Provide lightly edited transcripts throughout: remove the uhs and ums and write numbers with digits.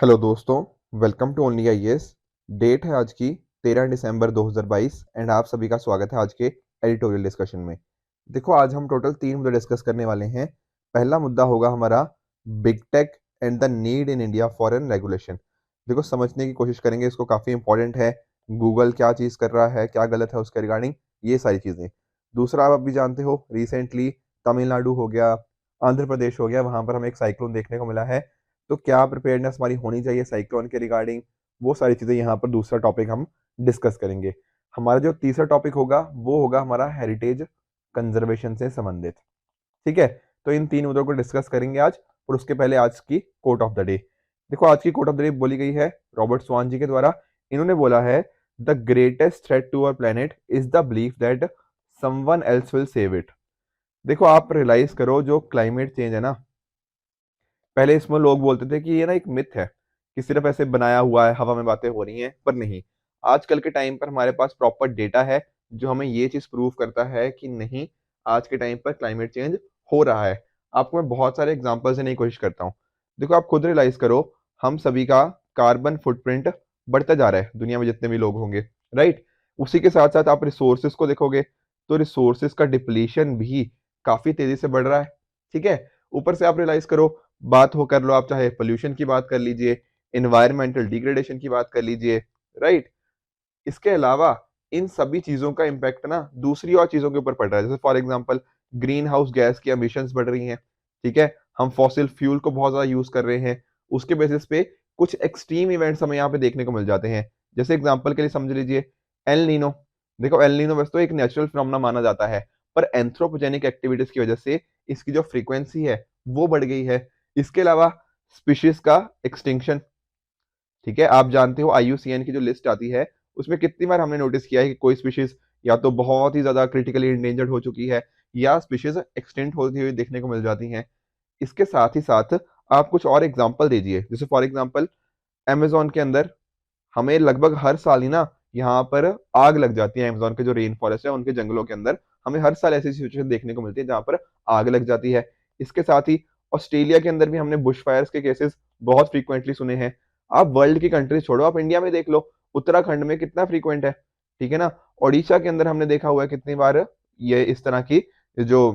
Hello दोस्तों, welcome to only IAS. Date है आज की 13 दिसंबर 2022 एंड आप सभी का स्वागत है आज के एडिटोरियल डिस्कशन में। देखो, आज हम टोटल 3 मुद्दे डिस्कस करने वाले हैं। पहला मुद्दा होगा हमारा big tech and the need in India for an regulation. देखो, समझने की कोशिश करेंगे, इसको काफ़ी इंपॉर्टेंट है। गूगल क्या चीज़ कर रहा है, क्या गलत है उसके रिगार्डिंग, ये सारी चीज़ें। दूसरा, आप अभी जानते हो रिसेंटली तमिलनाडु हो गया, आंध्र प्रदेश हो गया, वहाँ पर हमें एक साइक्लोन देखने को मिला है। तो क्या प्रिपेयर्डनेस हमारी होनी चाहिए साइक्लोन के रिगार्डिंग, वो सारी चीज़ें यहाँ पर दूसरा टॉपिक हम डिस्कस करेंगे। हमारा जो तीसरा टॉपिक होगा वो होगा हमारा हेरिटेज कंजर्वेशन से संबंधित। ठीक है, तो इन तीन मुद्दों को डिस्कस करेंगे आज। और उसके पहले आज की कोट ऑफ द डे। देखो, आज की कोट ऑफ द डे बोली गई है रॉबर्ट स्वान जी के द्वारा। इन्होंने बोला है, the greatest threat to our planet is the belief that someone else will save it. देखो, आप रियलाइज करो, जो क्लाइमेट चेंज है ना, पहले इसमें लोग बोलते थे कि ये ना एक मिथ है, कि सिर्फ ऐसे बनाया हुआ है, हवा में बातें हो रही हैं, पर नहीं। आजकल के टाइम पर हमारे पास प्रॉपर डेटा है जो हमें ये चीज प्रूव करता है कि नहीं, आज के टाइम पर क्लाइमेट चेंज हो रहा है। आपको मैं बहुत सारे एग्जांपल देने की कोशिश करता हूँ। देखो, आप खुद रियलाइज करो, हम सभी का कार्बन फुटप्रिंट बढ़ता जा रहा है, दुनिया में जितने भी लोग होंगे, राइट। उसी के साथ साथ आप रिसोर्सेज को देखोगे तो रिसोर्सेज का डिप्लीशन भी काफी तेजी से बढ़ रहा है। ठीक है, ऊपर से आप रियलाइज करो, बात हो कर लो आप, चाहे पोल्यूशन की बात कर लीजिए, इन्वायरमेंटल डिग्रेडेशन की बात कर लीजिए, राइट। इसके अलावा इन सभी चीजों का इम्पैक्ट ना दूसरी और चीजों के ऊपर पड़ रहा है। जैसे for example, green house gas की एमिशंस बढ़ रही हैं। ठीक है, हम फॉसिल फ्यूल को बहुत ज्यादा यूज कर रहे हैं। उसके बेसिस पे कुछ एक्सट्रीम इवेंट्स हमें यहाँ पे देखने को मिल जाते हैं। जैसे एग्जांपल के लिए समझ लीजिए एल नीनो। देखो, एल नीनो वैसे तो एक नेचुरल फिनोमेना माना जाता है, पर एंथ्रोपोजेनिक एक्टिविटीज की वजह से इसकी जो फ्रीक्वेंसी है वो बढ़ गई है। इसके अलावा स्पीशीज का एक्सटिंक्शन। ठीक है, आप जानते हो आईयूसीएन की जो लिस्ट आती है, उसमें कितनी बार हमने नोटिस किया है कि कोई स्पीशीज या तो बहुत ही ज्यादा क्रिटिकली इंडेंजर्ड हो चुकी है, या स्पीशीज एक्सटेंट होती हुई देखने को मिल जाती हैं। इसके साथ ही साथ आप कुछ और एग्जाम्पल दीजिए। जैसे फॉर एग्जाम्पल, अमेजोन के अंदर हमें लगभग हर साल ही ना यहाँ पर आग लग जाती है। अमेजोन के जो रेन फॉरेस्ट है, उनके जंगलों के अंदर हमें हर साल ऐसी सिचुएशन देखने को मिलती है जहाँ पर आग लग जाती है। इसके साथ ही ऑस्ट्रेलिया के अंदर भी हमने बुश फायर्स के केसेस बहुत फ्रीक्वेंटली सुने हैं। आप वर्ल्ड की कंट्रीज छोड़ो, आप इंडिया में देख लो, उत्तराखंड में कितना फ्रीक्वेंट है। ठीक है ना, ओडिशा के अंदर हमने देखा हुआ है कितनी बार ये इस तरह की जो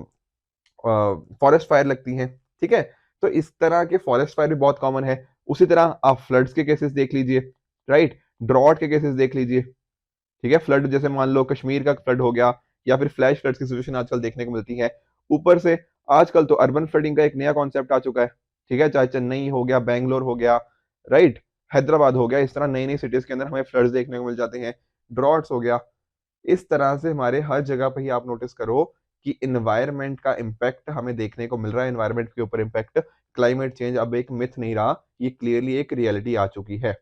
फॉरेस्ट फायर लगती हैं। ठीक है, तो इस तरह के फॉरेस्ट फायर भी बहुत कॉमन है। उसी तरह आप फ्लड्स के केसेस देख लीजिए, राइट, ड्रॉट के केसेस देख लीजिए। ठीक है, फ्लड जैसे मान लो कश्मीर का फ्लड हो गया, या फिर फ्लैश फ्लड्स की सिचुएशन आजकल देखने को मिलती है। ऊपर से आजकल तो अर्बन फ्लडिंग का एक नया कॉन्सेप्ट आ चुका है। ठीक है, चाहे चेन्नई हो गया, बैंगलोर हो गया, राइट, हैदराबाद हो गया, इस तरह नई नई सिटीज के अंदर हमें फ्लड्स देखने को मिल जाते हैं। ड्रॉट्स हो गया। इस तरह से हमारे हर जगह पर ही आप नोटिस करो कि इन्वायरमेंट का इम्पैक्ट हमें देखने को मिल रहा है। इन्वायरमेंट के ऊपर इम्पैक्ट, क्लाइमेट चेंज अब एक मिथ नहीं रहा, ये क्लियरली एक रियलिटी आ चुकी है।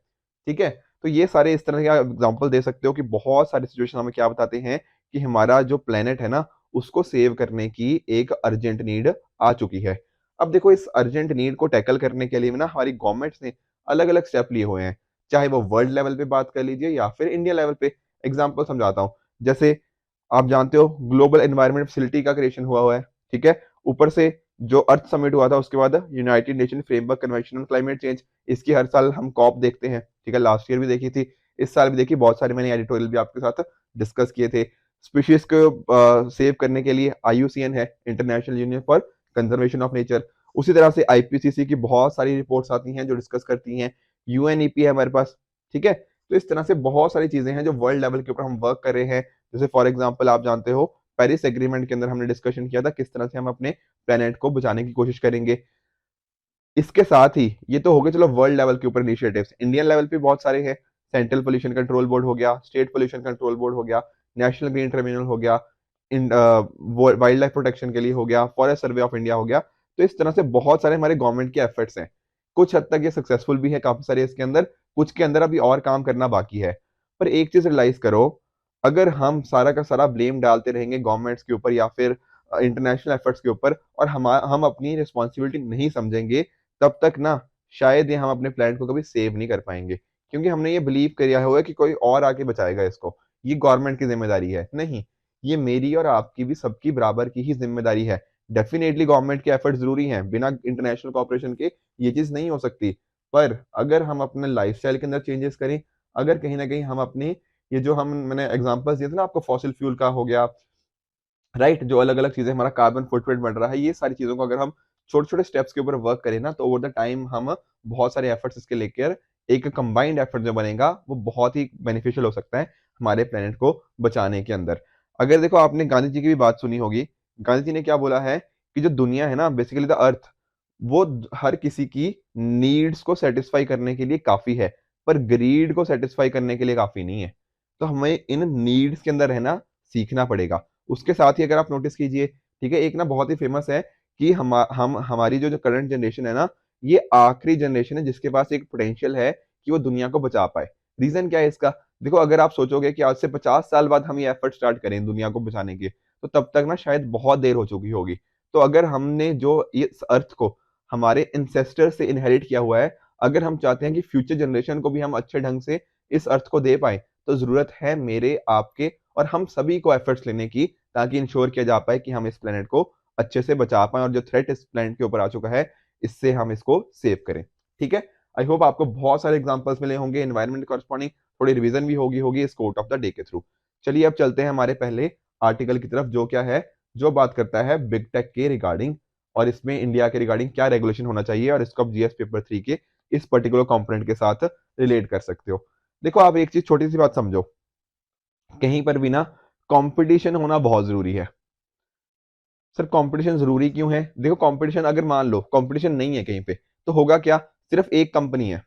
ठीक है, तो ये सारे इस तरह के एग्जांपल दे सकते हो कि बहुत सारी सिचुएशन हमें क्या बताते हैं कि हमारा जो प्लेनेट है ना, उसको सेव करने की एक अर्जेंट नीड आ चुकी है। अब देखो, इस अर्जेंट नीड को टैकल करने के लिए ना हमारी गवर्नमेंट्स ने अलग अलग स्टेप लिए हुए हैं। चाहे वो वर्ल्ड लेवल पे बात कर लीजिए या फिर इंडिया लेवल पे। एग्जाम्पल समझाता हूँ। जैसे आप जानते हो, ग्लोबल एनवायरनमेंट फैसिलिटी का क्रिएशन हुआ है। ठीक है, ऊपर से जो अर्थ समिट हुआ था, उसके बाद United nation framework convention on climate change, इसकी हर साल हम कॉप देखते हैं। ठीक है, लास्ट ईयर भी देखी थी, इस साल भी देखी, बहुत सारे मैंने एडिटोरियल भी आपके साथ डिस्कस किए थे। स्पीशीज को सेव करने के लिए आईयूसीएन है, international union for conservation of nature. उसी तरह से आईपीसीसी की बहुत सारी रिपोर्ट्स आती हैं जो डिस्कस करती हैं। यूएनईपी है हमारे पास। ठीक है, तो इस तरह से बहुत सारी चीजें हैं जो वर्ल्ड लेवल के ऊपर हम वर्क कर रहे हैं। जैसे फॉर एग्जांपल, आप जानते हो पेरिस एग्रीमेंट के अंदर हमने डिस्कशन किया था किस तरह से हम अपने प्लेनेट को बचाने की कोशिश करेंगे। इसके साथ ही ये तो हो गए चलो वर्ल्ड लेवल के ऊपर इनिशिएटिव्स। इंडियन लेवल पे बहुत सारे हैं। सेंट्रल पोल्यूशन कंट्रोल बोर्ड हो गया, स्टेट पोल्यूशन कंट्रोल बोर्ड हो गया, नेशनल ग्रीन ट्रिब्यूनल हो गया, वाइल्ड लाइफ प्रोटेक्शन के लिए हो गया, फॉरेस्ट सर्वे ऑफ इंडिया हो गया। तो इस तरह से बहुत सारे हमारे गवर्नमेंट के एफर्ट्स हैं। कुछ हद तक ये सक्सेसफुल भी है काफी सारे इसके अंदर, कुछ के अंदर अभी और काम करना बाकी है। पर एक चीज रियलाइज करो, अगर हम सारा का सारा ब्लेम डालते रहेंगे गवर्नमेंट्स के ऊपर या फिर इंटरनेशनल एफर्ट्स के ऊपर, और हम अपनी रिस्पॉन्सिबिलिटी नहीं समझेंगे, तब तक ना शायद ये हम अपने प्लान को कभी सेव नहीं कर पाएंगे। क्योंकि हमने ये बिलीव किया हुआ है कि कोई और आके बचाएगा इसको, ये गवर्नमेंट की जिम्मेदारी है। नहीं, ये मेरी और आपकी भी, सबकी बराबर की ही जिम्मेदारी है। डेफिनेटली गवर्नमेंट के एफर्ट जरूरी हैं, बिना इंटरनेशनल कॉपरेशन के ये चीज नहीं हो सकती। पर अगर हम अपने लाइफस्टाइल के अंदर चेंजेस करें, अगर कहीं ना कहीं हम अपनी ये जो हम मैंने एग्जांपल्स दिए थे ना आपको, फॉसिल फ्यूल का हो गया, राइट, जो अलग अलग चीजें हमारा कार्बन फुटप्रिंट बढ़ रहा है, ये सारी चीजों को अगर हम छोटे छोटे स्टेप्स के ऊपर वर्क करें ना, तो ओवर द टाइम हम बहुत सारे एफर्ट्स इसके लेकर एक कंबाइंड एफर्ट जो बनेगा वो बहुत ही बेनिफिशियल हो सकता है हमारे प्लेनेट को बचाने के अंदर। अगर देखो आपने गांधी जी की भी बात सुनी होगी, गांधी जी ने क्या बोला है कि जो दुनिया है ना, बेसिकली द अर्थ, वो हर किसी की नीड्स को सेटिस्फाई करने के लिए काफी है, पर ग्रीड को सेटिस्फाई करने के लिए काफी नहीं है। तो हमें इन नीड्स के अंदर रहना सीखना पड़ेगा। उसके साथ ही अगर आप नोटिस कीजिए, ठीक है, एक ना बहुत ही फेमस है कि हम हमारी जो जो करंट जनरेशन है ना, ये आखिरी जनरेशन है जिसके पास एक पोटेंशियल है कि वो दुनिया को बचा पाए। रीजन क्या है इसका? देखो, अगर आप सोचोगे कि आज से 50 साल बाद हम ये एफर्ट स्टार्ट करें दुनिया को बचाने के, तो तब तक ना शायद बहुत देर हो चुकी होगी। तो अगर हमने जो इस अर्थ को हमारे इंसेस्टर से इनहेरिट किया हुआ है, अगर हम चाहते हैं कि फ्यूचर जनरेशन को भी हम अच्छे ढंग से इस अर्थ को दे पाए, तो जरूरत है मेरे, आपके और हम सभी को एफर्ट्स लेने की, ताकि इंश्योर किया जा पाए कि हम इस प्लेनेट को अच्छे से बचा पाए और जो थ्रेट इस प्लेनेट के ऊपर आ चुका है, इससे हम इसको सेव करें। ठीक है, आई होप आपको बहुत सारे एग्जांपल्स मिले होंगे एनवायरनमेंट कॉरस्पॉन्डिंग, थोड़ी रिवीजन भी होगी होगी इस कोट ऑफ द डे के थ्रू। चलिए अब चलते हैं हमारे पहले आर्टिकल की तरफ, जो क्या है, जो बात करता है बिग टेक के रिगार्डिंग, और इसमें इंडिया के रिगार्डिंग क्या रेगुलेशन होना चाहिए, और इसको आप जीएस पेपर 3 के इस पर्टिकुलर कंपोनेंट के साथ रिलेट कर सकते हो। देखो, आप एक चीज छोटी सी बात समझो, कहीं पर भी ना कंपटीशन होना बहुत जरूरी है। सर कंपटीशन जरूरी क्यों है? देखो, कंपटीशन अगर मान लो कंपटीशन नहीं है कहीं पे, तो होगा क्या? सिर्फ एक कंपनी है,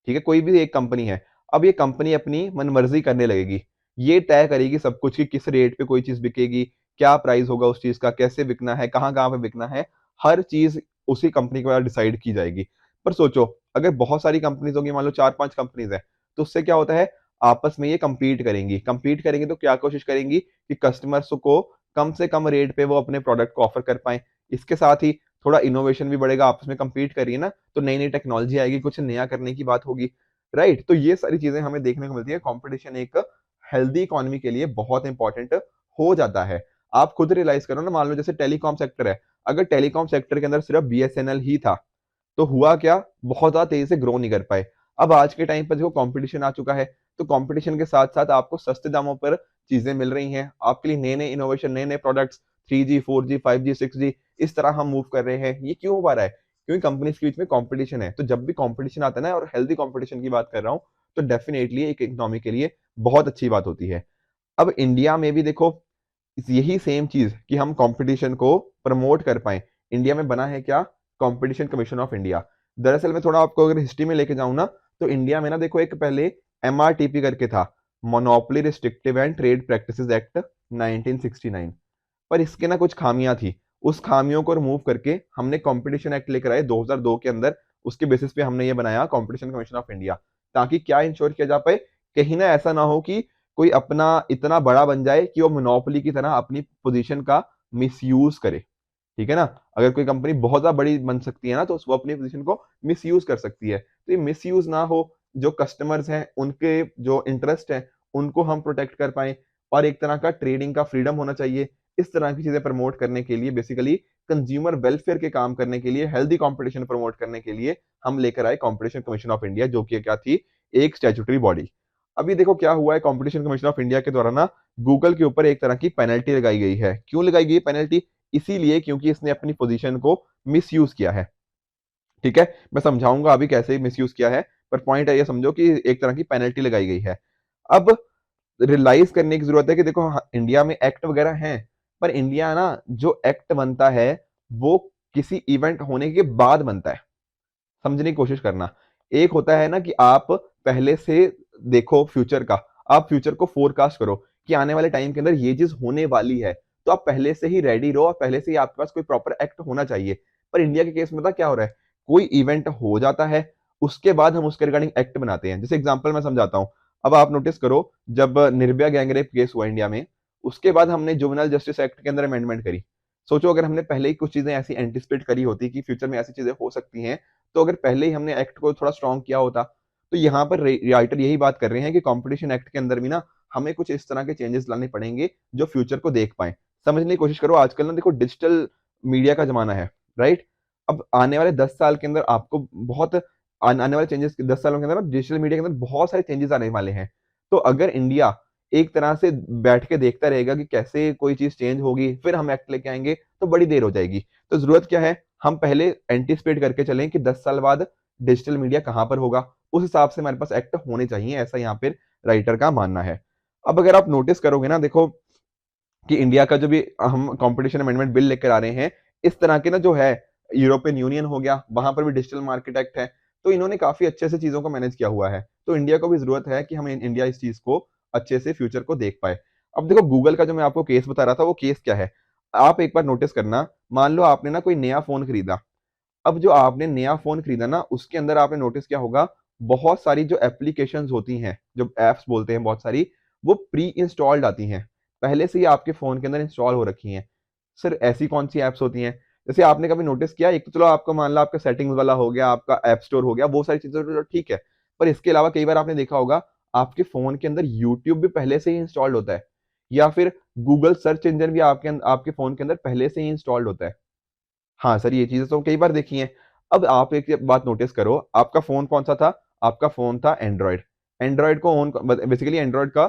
ठीक है, कोई भी एक कंपनी है। अब ये कंपनी अपनी मनमर्जी करने लगेगी, ये तय करेगी सब कुछ कि किस रेट पे कोई चीज बिकेगी, क्या प्राइस होगा उस चीज का, कैसे बिकना है, कहाँ कहाँ पे बिकना है, हर चीज उसी कंपनी के द्वारा डिसाइड की जाएगी। पर सोचो, अगर बहुत सारी कंपनीज होगी, मान लो 4-5 कंपनीज है, तो उससे क्या होता है, आपस में ये compete करेंगी। compete करेंगी तो क्या कोशिश करेंगी कि कस्टमर्स को कम से कम रेट पे वो अपने प्रोडक्ट को ऑफर कर पाए। इसके साथ ही थोड़ा इनोवेशन भी बढ़ेगा, आपस में compete करिए ना, तो नई नई टेक्नोलॉजी आएगी, कुछ नया करने की बात होगी, राइट। तो ये सारी चीजें हमें देखने को मिलती है। कंपटीशन एक हेल्दी इकोनॉमी के लिए बहुत इंपॉर्टेंट हो जाता है। आप खुद रियलाइज करो ना, मान लो जैसे टेलीकॉम सेक्टर है, अगर टेलीकॉम सेक्टर के अंदर सिर्फ बीएसएनएल ही था, तो हुआ क्या, बहुत ज्यादा तेजी से ग्रो नहीं कर पाए। अब आज के टाइम पर देखो कंपटीशन आ चुका है, तो कंपटीशन के साथ साथ आपको सस्ते दामों पर चीजें मिल रही हैं, आपके लिए नए नए इनोवेशन, नए नए products, 3G 4G 5G 6G, इस तरह हम मूव कर रहे हैं। ये क्यों हो पा रहा है? क्योंकि कंपनीज के बीच में कंपटीशन है। तो जब भी कंपटीशन आता है ना, और हेल्दी कंपटीशन की बात कर रहा हूँ, तो डेफिनेटली एक इकोनॉमी के लिए बहुत अच्छी बात होती है। अब इंडिया में भी देखो यही सेम चीज कि हम कंपटीशन को प्रमोट कर पाए, इंडिया में बना है क्या, कंपटीशन कमीशन ऑफ इंडिया। दरअसल मैं थोड़ा आपको अगर हिस्ट्री में लेके जाऊं ना, तो इंडिया में ना देखो एक पहले एमआरटीपी करके था, monopoly restrictive and trade practices act 1969, पर इसके ना कुछ खामियां थी। उस खामियों को रिमूव करके हमने कंपटीशन एक्ट लेकर आए 2002 के अंदर। उसके बेसिस पे हमने ये बनाया कंपटीशन कमीशन ऑफ इंडिया, ताकि क्या इंश्योर किया जा पाए, कहीं ना ऐसा ना हो कि कोई अपना इतना बड़ा बन जाए कि वो मोनोपोली की तरह अपनी पोजीशन का मिसयूज करे। ठीक है ना, अगर कोई कंपनी बहुत ज्यादा बड़ी बन सकती है ना, तो वो अपनी पोजीशन को मिसयूज कर सकती है। तो ये मिसयूज ना हो, जो कस्टमर्स हैं उनके जो इंटरेस्ट है उनको हम प्रोटेक्ट कर पाए, और एक तरह का ट्रेडिंग का फ्रीडम होना चाहिए। इस तरह की चीजें प्रमोट करने के लिए, बेसिकली कंज्यूमर वेलफेयर के काम करने के लिए, हेल्दी कंपटीशन प्रमोट करने के लिए हम लेकर आए कंपटीशन कमीशन ऑफ इंडिया, जो कि क्या थी, एक स्टैट्यूटरी बॉडी। अभी देखो क्या हुआ है, कंपटीशन कमीशन ऑफ इंडिया के द्वारा ना गूगल के ऊपर एक तरह की पेनल्टी लगाई गई है। क्यों लगाई गई पेनल्टी? इसीलिए क्योंकि इसने अपनी पोजीशन को मिसयूज किया है। ठीक है, मैं समझाऊंगा अभी कैसे मिसयूज किया है, पर पॉइंट है ये समझो कि एक तरह की पेनल्टी लगाई गई है। अब रियलाइज करने की जरूरत है कि देखो इंडिया में एक्ट वगैरह हैं, पर इंडिया ना जो एक्ट बनता है वो किसी इवेंट होने के बाद बनता है। समझने की कोशिश करना, एक होता है ना कि आप पहले से देखो फ्यूचर का, आप फ्यूचर को फोरकास्ट करो कि आने वाले टाइम के अंदर ये चीज होने वाली है, तो आप पहले से ही रेडी रहो, और पहले से ही आपके पास कोई प्रॉपर एक्ट होना चाहिए। पर इंडिया के केस में पता क्या हो रहा है, कोई इवेंट हो जाता है, उसके बाद हम उसके रिगार्डिंग एक्ट बनाते हैं। जैसे एग्जांपल मैं समझाता हूँ, अब आप नोटिस करो, जब निर्भया गैंगरेप केस हुआ इंडिया में, उसके बाद हमने जुवेनाइल जस्टिस एक्ट के अंदर अमेंडमेंट करी। सोचो अगर हमने पहले ही कुछ चीजें ऐसी एंटिसिपेट करी होती कि फ्यूचर में ऐसी चीजें हो सकती हैं, तो अगर पहले ही हमने एक्ट को थोड़ा स्ट्रॉन्ग किया होता। तो यहाँ पर राइटर यही बात कर रहे हैं कि कंपटीशन एक्ट के अंदर भी ना हमें कुछ इस तरह के चेंजेस लाने पड़ेंगे जो फ्यूचर को देख पाए। समझने की कोशिश करो, आजकल ना देखो डिजिटल मीडिया का जमाना है, राइट। अब आने वाले 10 साल के अंदर आपको बहुत आने वाले चेंजेस 10 सालों के अंदर डिजिटल मीडिया के अंदर बहुत सारे चेंजेस आने वाले हैं। तो अगर इंडिया एक तरह से बैठ के देखता रहेगा कि कैसे कोई चीज चेंज होगी, फिर हम एक्ट लेके आएंगे, तो बड़ी देर हो जाएगी। तो जरूरत क्या है, हम पहले एंटिसिपेट करके चलें कि 10 साल बाद डिजिटल मीडिया कहां पर होगा, उस हिसाब से हमारे पास एक्ट होने चाहिए, ऐसा यहाँ पर राइटर का मानना है। अब अगर आप नोटिस करोगे ना, देखो कि इंडिया का जो भी हम कंपटीशन अमेंडमेंट बिल लेकर आ रहे हैं, इस तरह के ना जो है, यूरोपियन यूनियन हो गया, वहां पर भी डिजिटल मार्केट एक्ट है, तो इन्होंने काफी अच्छे से चीजों को मैनेज किया हुआ है। तो इंडिया को भी जरूरत है कि हम इंडिया इस चीज को अच्छे से फ्यूचर को देख पाए। अब देखो गूगल का जो मैं आपको केस बता रहा था, वो केस क्या है, आप एक बार नोटिस करना। मान लो आपने ना कोई नया फोन खरीदा, अब जो आपने नया फोन खरीदा ना, उसके अंदर आपने नोटिस किया होगा, बहुत सारी जो एप्लीकेशंस होती हैं, जो एप्स बोलते हैं बहुत सारी, वो प्री इंस्टॉल्ड आती हैं, पहले से ही आपके फोन के अंदर इंस्टॉल हो रखी हैं। सर ऐसी कौन सी एप्स होती हैं? जैसे आपने कभी नोटिस किया, एक तो चलो आपको मान लो आपका सेटिंग्स वाला हो गया, आपका ऐप स्टोर हो गया, वो सारी चीजें तो ठीक है, पर इसके अलावा कई बार आपने देखा होगा आपके फोन के अंदर यूट्यूब भी पहले से ही इंस्टॉल्ड होता है, या फिर गूगल सर्च इंजन भी आपके फोन के अंदर पहले से ही इंस्टॉल्ड होता है। हाँ सर, ये चीजें तो कई बार देखी हैं। अब आप एक बात नोटिस करो, आपका फोन कौन सा था? आपका फोन था एंड्रॉयड। एंड्रॉयड को ऑन, बेसिकली एंड्रॉयड का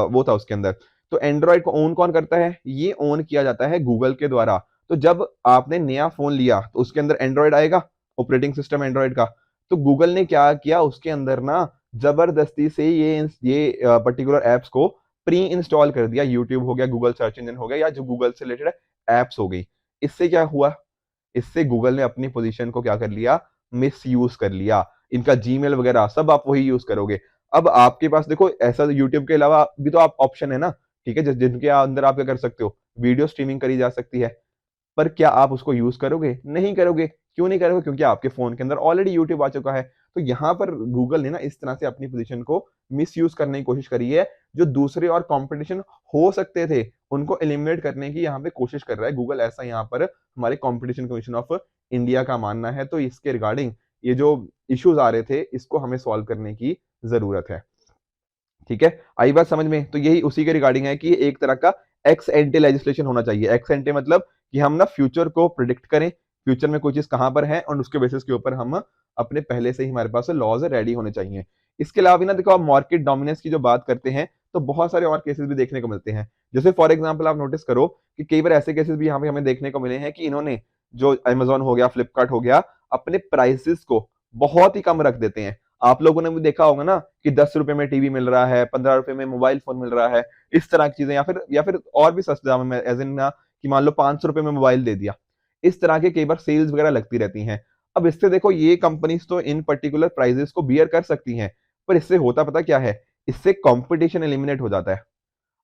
वो था उसके अंदर। तो एंड्रॉयड को ऑन कौन करता है? ये ऑन किया जाता है गूगल के द्वारा। तो जब आपने नया फोन लिया तो उसके अंदर एंड्रॉयड आएगा, ऑपरेटिंग सिस्टम एंड्रॉयड का। तो गूगल ने क्या किया, उसके अंदर ना जबरदस्ती से ये पर्टिकुलर एप्स को प्री इंस्टॉल कर दिया। यूट्यूब हो गया, गूगल सर्च इंजन हो गया, या जो गूगल से रिलेटेड एप्स हो गई। इससे क्या हुआ, इससे गूगल ने अपनी पोजीशन को क्या कर लिया, मिस यूज कर लिया। इनका जीमेल वगैरह सब आप वही यूज करोगे। अब आपके पास देखो, ऐसा यूट्यूब के अलावा भी तो आप ऑप्शन है ना, ठीक है, जिनके अंदर आप क्या कर सकते हो, वीडियो स्ट्रीमिंग करी जा सकती है। पर क्या आप उसको यूज करोगे? नहीं करोगे। क्यों नहीं करोगे? क्योंकि आपके फोन के अंदर ऑलरेडी यूट्यूब आ चुका है। तो यहाँ पर गूगल ने ना इस तरह से अपनी पोजीशन को मिस यूज करने की कोशिश करी है। जो दूसरे और कंपटीशन हो सकते थे, उनको एलिमिनेट करने की यहाँ पे कोशिश कर रहा है गूगल, ऐसा यहाँ पर हमारे कंपटीशन कमीशन ऑफ इंडिया का मानना है। तो इसके रिगार्डिंग ये जो इश्यूज आ रहे थे, इसको हमें सॉल्व करने की जरूरत है। ठीक है, आई बात समझ में? तो यही उसी के रिगार्डिंग है कि एक तरह का एक्स एंटे लेजिस्लेशन होना चाहिए। एक्स एंटे मतलब कि हम ना फ्यूचर को प्रिडिक्ट करें, फ्यूचर में कोई चीज कहां पर है, और उसके बेसिस के ऊपर हम अपने पहले से ही हमारे पास लॉज रेडी होने चाहिए। इसके अलावा भी ना देखो, आप मार्केट डोमिनेंस की जो बात करते हैं, तो बहुत सारे और केसेस भी देखने को मिलते हैं। जैसे फॉर एग्जाम्पल आप नोटिस करो कि कई बार ऐसे केसेस भी यहाँ पे हमें देखने को मिले हैं कि इन्होंने, जो अमेजोन हो गया, फ्लिपकार्ट हो गया, अपने प्राइसेस को बहुत ही कम रख देते हैं। आप लोगों ने भी देखा होगा ना कि 10 रुपए में टीवी मिल रहा है, 15 रुपए में मोबाइल फोन मिल रहा है, इस तरह की चीजें, या फिर और भी सस्ते दाम में, एज इन ना कि मान लो 500 रुपए में मोबाइल दे दिया। इस तरह के कई बार सेल्स वगैरह लगती रहती हैं। अब इससे देखो, ये कंपनीज तो इन पर्टिकुलर प्राइजेस को बियर कर सकती हैं, पर इससे होता पता क्या है, इससे कंपटीशन एलिमिनेट हो जाता है।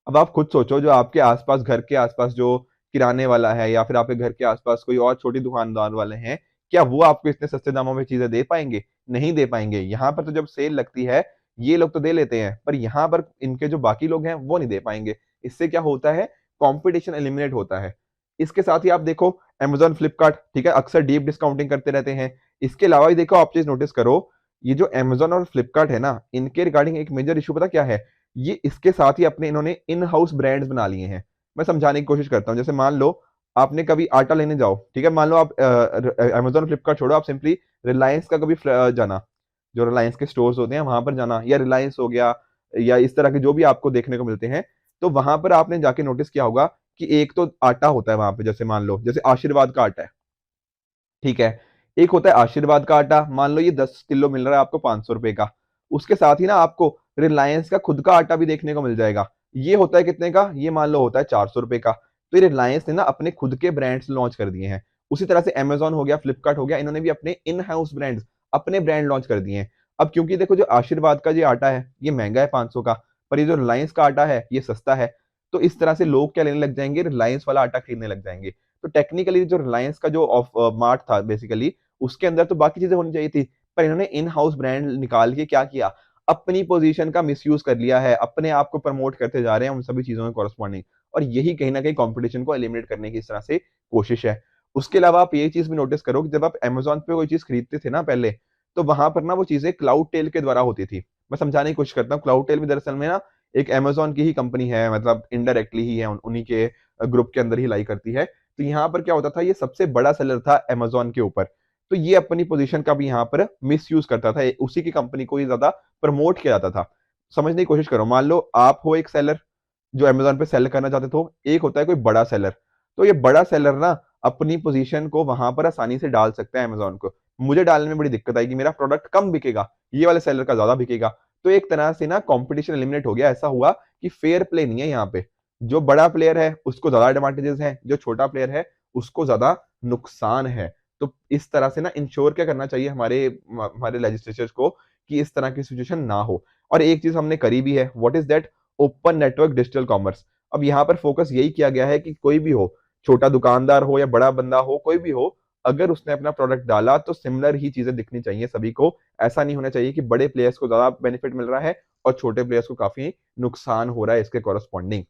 अब आप खुद सोचो, जो आपके आसपास, घर के आसपास जो किराने वाला है, या फिर आपके घर के आसपास कोई और छोटी दुकानदार वाले हैं, क्या वो आपको इतने सस्ते दामों में चीजें दे पाएंगे? नहीं दे पाएंगे। यहाँ पर तो जब सेल लगती है, ये लोग तो दे लेते हैं, पर यहाँ पर इनके जो बाकी लोग हैं वो नहीं दे पाएंगे। इससे क्या होता है, कॉम्पिटिशन एलिमिनेट होता है। इसके साथ ही आप देखो, अमेजोन, फ्लिपकार्ट, ठीक है, अक्सर डीप डिस्काउंटिंग करते रहते हैं। इसके अलावा भी देखो, आप चीज नोटिस करो, ये जो अमेजोन और फ्लिपकार्ट है ना, इनके रिगार्डिंग एक मेजर इशू पता क्या है, ये इसके साथ ही अपने इन्होंने इन हाउस ब्रांड्स बना लिए हैं। मैं समझाने की कोशिश करता हूँ। जैसे मान लो आपने कभी आटा लेने जाओ, ठीक है, मान लो आप अमेजोन, फ्लिपकार्ट छोड़ो, आप सिंपली रिलायंस का कभी जाना, जो रिलायंस के स्टोर्स होते हैं वहां पर जाना, या रिलायंस हो गया, या इस तरह के जो भी आपको देखने को मिलते हैं, तो वहां पर आपने जाके नोटिस किया होगा कि एक तो आटा होता है वहां पे, जैसे मान लो जैसे आशीर्वाद का आटा है, ठीक है, एक होता है आशीर्वाद का आटा, मान लो ये 10 किलो मिल रहा है आपको 500 रुपए का। उसके साथ ही ना आपको रिलायंस का खुद का आटा भी देखने को मिल जाएगा। ये होता है कितने का? ये मान लो होता है 400 रुपए का। तो ये रिलायंस ने ना अपने खुद के ब्रांड्स लॉन्च कर दिए हैं। उसी तरह से अमेजोन हो गया, फ्लिपकार्ट हो गया, इन्होंने भी अपने इन हाउस ब्रांड्स, अपने ब्रांड लॉन्च कर दिए हैं। अब क्योंकि देखो, जो आशीर्वाद का जो आटा है ये महंगा है 500 का, पर ये जो रिलायंस का आटा है ये सस्ता है। तो इस तरह से लोग क्या लेने लग जाएंगे, रिलायंस वाला आटा खरीदने लग जाएंगे। तो टेक्निकली जो रिलायंस का जो मार्ट था बेसिकली, उसके अंदर तो बाकी चीजें होनी चाहिए थी, पर इन्होंने इन हाउस ब्रांड निकाल के क्या किया, अपनी पोजीशन का मिसयूज कर लिया है, अपने आप को प्रमोट करते जा रहे हैं उन सभी चीजों के कॉरस्पॉन्डिंग। और यही कहीं ना कहीं कंपटीशन को एलिमिनेट करने की इस तरह से कोशिश है। उसके अलावा आप ये चीज भी नोटिस करो कि जब आप अमेजोन पे कोई चीज खरीदते थे ना पहले, तो वहां पर ना वो चीजें क्लाउड टेल के द्वारा होती थी। मैं समझाने की कोशिश करता हूँ, क्लाउड टेल भी दरअसल में ना एक अमेजोन की ही कंपनी है, मतलब इनडायरेक्टली ही है, उन्हीं के ग्रुप के अंदर ही लाई करती है। तो यहाँ पर क्या होता था, ये सबसे बड़ा सेलर था अमेजोन के ऊपर। तो ये अपनी पोजीशन का भी यहाँ पर मिस यूज करता था, उसी की कंपनी को ही ज्यादा प्रमोट किया जाता था। समझने की कोशिश करो, मान लो आप हो एक सेलर जो अमेजोन पे सेल करना चाहते हो, एक होता है कोई बड़ा सेलर। तो ये बड़ा सेलर ना अपनी पोजीशन को वहां पर आसानी से डाल सकता है अमेजोन को। मुझे डालने में बड़ी दिक्कत आएगी, मेरा प्रोडक्ट कम बिकेगा, ये वाले सेलर का ज्यादा बिकेगा। तो एक तरह से ना कंपटीशन एलिमिनेट हो गया। ऐसा हुआ कि फेयर प्ले नहीं है यहाँ पे। जो बड़ा प्लेयर है उसको ज्यादा एडवांटेजेस है, जो छोटा प्लेयर है उसको ज्यादा नुकसान है। तो इस तरह से ना इंश्योर क्या करना चाहिए हमारे हमारे लेजिस्लेचर्स को कि इस तरह की सिचुएशन ना हो। और एक चीज हमने करी भी है, what is that? Open network digital commerce. अब यहाँ पर फोकस यही किया गया है कि कोई भी हो, छोटा दुकानदार हो या बड़ा बंदा हो, कोई भी हो, अगर उसने अपना प्रोडक्ट डाला तो सिमिलर ही चीजें दिखनी चाहिए सभी को। ऐसा नहीं होना चाहिए कि बड़े प्लेयर्स को ज्यादा बेनिफिट मिल रहा है और छोटे प्लेयर्स को काफी नुकसान हो रहा है इसके कॉरस्पॉन्डिंग।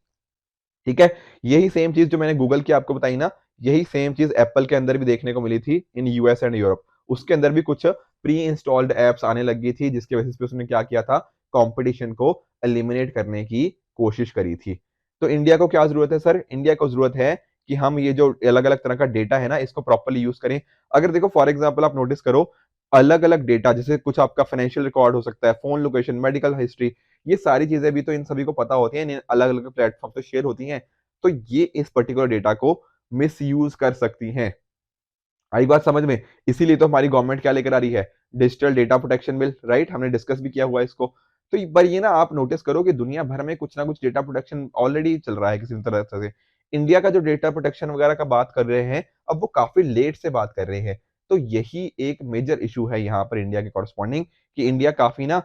ठीक है, यही सेम चीज जो मैंने गूगल की आपको बताई ना, यही सेम चीज एप्पल के अंदर भी देखने को मिली थी इन यूएस एंड यूरोप। उसके अंदर भी कुछ प्री इंस्टॉल्ड एप्स आने लगी थी जिसके बेसिस पे उसने क्या किया था, कंपटीशन को एलिमिनेट करने की कोशिश करी थी। तो इंडिया को क्या जरूरत है सर? इंडिया को जरूरत है कि हम ये जो अलग अलग तरह का डेटा है ना इसको प्रॉपर्ली यूज करें। अगर देखो फॉर एग्जाम्पल आप नोटिस करो, अलग अलग डेटा जैसे कुछ आपका फाइनेंशियल रिकॉर्ड हो सकता है, फोन लोकेशन, मेडिकल हिस्ट्री, ये सारी चीजें भी तो इन सभी को पता होती हैं, अलग अलग प्लेटफॉर्म पे शेयर होती हैं। तो ये इस पर्टिकुलर डेटा को मिस यूज कर सकती हैं। आई बात समझ में? इसीलिए तो हमारी गवर्नमेंट क्या लेकर आ रही है, digital data protection bill, right? हमने डिस्कस भी किया हुआ है इसको। तो पर ये ना आप नोटिस करो कि दुनिया भर में कुछ ना कुछ डेटा प्रोटेक्शन ऑलरेडी चल रहा है किसी तरह से। इंडिया का जो डेटा प्रोटेक्शन वगैरह का बात कर रहे हैं, अब वो काफी लेट से बात कर रहे हैं। तो यही एक मेजर इशू है यहाँ पर इंडिया के कॉरस्पॉन्डिंग, कि इंडिया काफी ना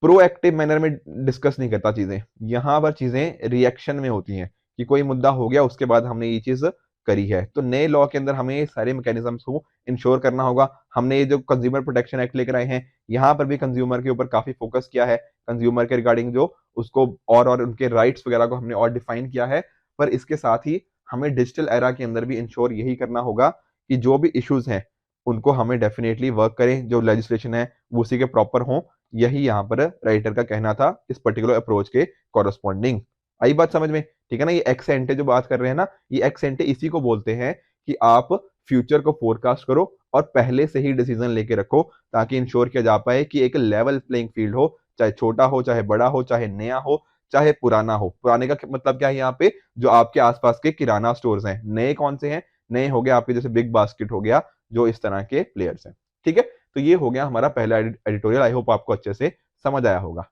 प्रोएक्टिव मैनर में डिस्कस नहीं करता चीजें। यहाँ पर चीजें रिएक्शन में होती हैं कि कोई मुद्दा हो गया उसके बाद हमने ये चीज करी है। तो नए लॉ के अंदर हमें सारे मैकेनिज्म्स को इंश्योर करना होगा। हमने ये जो कंज्यूमर प्रोटेक्शन एक्ट लेकर आए हैं, यहाँ पर भी कंज्यूमर के ऊपर काफी फोकस किया है, कंज्यूमर के रिगार्डिंग जो उसको और उनके राइट्स वगैरह को हमने और डिफाइन किया है। पर इसके साथ ही हमें डिजिटल एरा के अंदर भी इंश्योर यही करना होगा कि जो भी इश्यूज हैं उनको हमें डेफिनेटली वर्क करें, जो लेजिस्लेशन है वो उसी के प्रॉपर हों। यही यहाँ पर राइटर का कहना था इस पर्टिकुलर अप्रोच के कॉरस्पॉन्डिंग। आई बात समझ में? ठीक है ना? ये एक्स एंटे जो बात कर रहे हैं ना, ये एक्स एंटे इसी को बोलते हैं कि आप फ्यूचर को फोरकास्ट करो और पहले से ही डिसीजन लेके रखो, ताकि इंश्योर किया जा पाए कि एक लेवल प्लेइंग फील्ड हो, चाहे छोटा हो, चाहे बड़ा हो, चाहे नया हो, चाहे पुराना हो। पुराने का मतलब क्या है यहाँ पे? जो आपके आसपास के किराना स्टोर्स हैं। नए कौन से हैं? नए हो गए आपके जैसे बिग बास्केट हो गया, जो इस तरह के प्लेयर्स हैं। ठीक है, तो ये हो गया हमारा पहला एडिटोरियल। आई होप आपको अच्छे से समझ आया होगा।